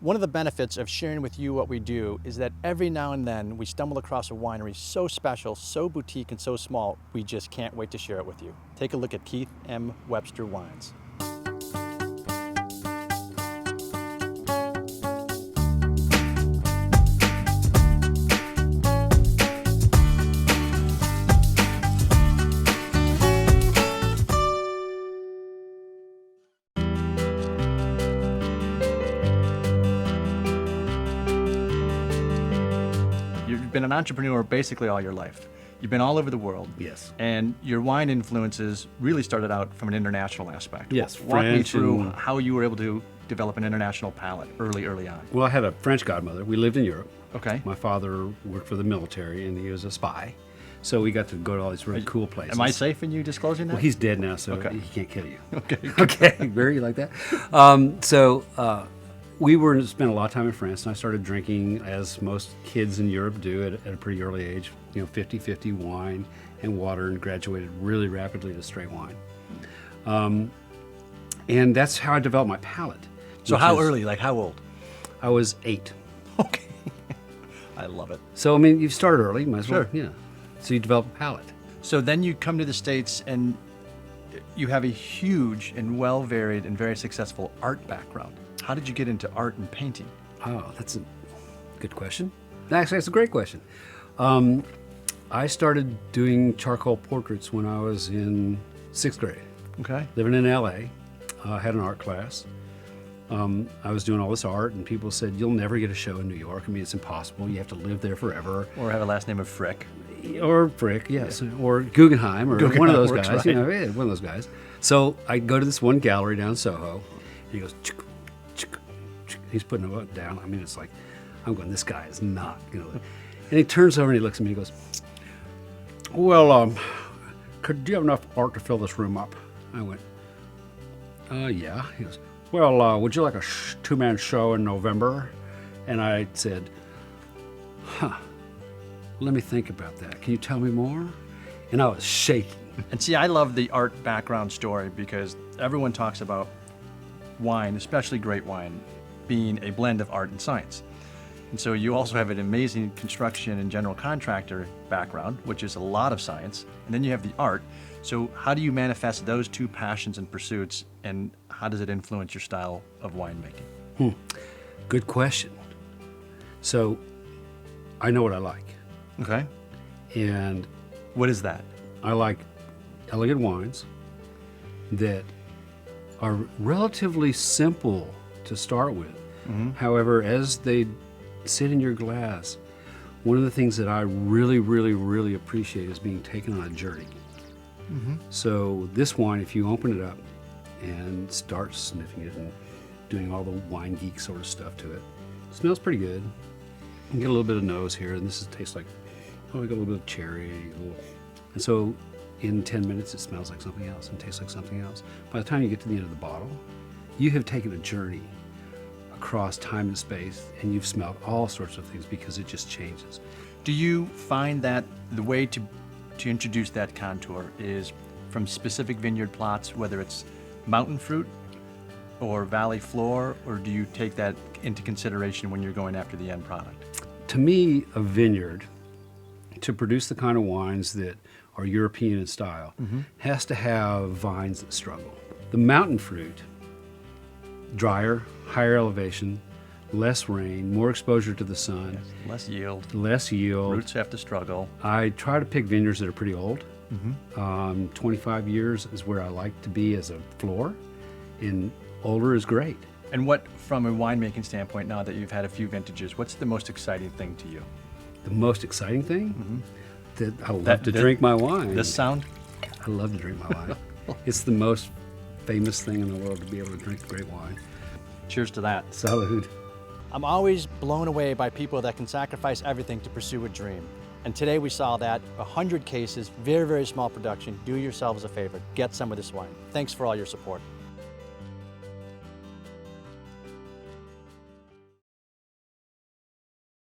One of the benefits of sharing with you what we do is that every now and then we stumble across a winery so special, so boutique, and so small, we just can't wait to share it with you. Take a look at Keith M. Webster Wines. You've been an entrepreneur basically all your life. You've been all over the world. Yes. And your wine influences really started out from an international aspect. Yes. Walk me French through and- how you were able to develop an international palate early on. Well, I had a French godmother. We lived in Europe. Okay. My father worked for the military, and he was a spy. So we got to go to all these really cool places. Am I safe in you disclosing that? Well, he's dead now, so Okay. he can't kill you. Okay. Okay, very like that. We spent a lot of time in France, and I started drinking, as most kids in Europe do at a pretty early age, 50-50 wine and water, and graduated really rapidly to straight wine. And that's how I developed my palate. So how early, like how old? I was 8. Okay. I love it. So, I mean, you started early, might as well. Sure. Yeah. So you develop a palate. So then you come to the States and you have a huge and well-varied and very successful art background. How did you get into art and painting? Oh, that's a good question. Actually, that's a great question. I started doing charcoal portraits when I was in 6th grade. Okay. Living in LA, I had an art class. I was doing all this art, and people said, "You'll never get a show in New York. I mean, it's impossible. You have to live there forever." Or have a last name of Frick. Or Frick, yes. Yeah. Or Guggenheim, or one of those works, guys. right. Yeah, one of those guys. So I go to this one gallery down in Soho, and he goes, chick, chick, chick. He's putting it down. I mean, it's like, I'm going, this guy is not, And he turns over and he looks at me and he goes, "Well, do you have enough art to fill this room up?" I went, yeah. He goes, "Well, would you like a 2-man show in November?" And I said, let me think about that. Can you tell me more? And I was shaking. And see, I love the art background story because everyone talks about wine, especially great wine, being a blend of art and science. And so you also have an amazing construction and general contractor background, which is a lot of science, and then you have the art. So how do you manifest those two passions and pursuits, and how does it influence your style of winemaking? Good question. So I know what I like. Okay. And What is that? I like elegant wines that are relatively simple to start with. However, as they sit in your glass, one of the things that I really, really, really appreciate is being taken on a journey. So this wine, if you open it up and start sniffing it and doing all the wine geek sort of stuff to it, smells pretty good. You get a little bit of nose here, and tastes like, we got a little bit of cherry. And so in 10 minutes, it smells like something else and tastes like something else. By the time you get to the end of the bottle, you have taken a journey across time and space, and you've smelled all sorts of things because it just changes. Do you find that the way to introduce that contour is from specific vineyard plots, whether it's mountain fruit or valley floor, or do you take that into consideration when you're going after the end product? To me, a vineyard, to produce the kind of wines that are European in style, has to have vines that struggle. The mountain fruit, drier, higher elevation, less rain, more exposure to the sun, Less yield. less yield. Roots have to struggle. I try to pick vineyards that are pretty old. 25 years is where I like to be as a floor, and older is great. And what, from a winemaking standpoint, now that you've had a few vintages, what's the most exciting thing to you? The most exciting thing? That I love to drink my wine. This sound? I love to drink my wine. It's the most famous thing in the world to be able to drink great wine. Cheers to that. Salud. I'm always blown away by people that can sacrifice everything to pursue a dream. And today we saw that 100 cases, very, very small production. Do yourselves a favor, get some of this wine. Thanks for all your support.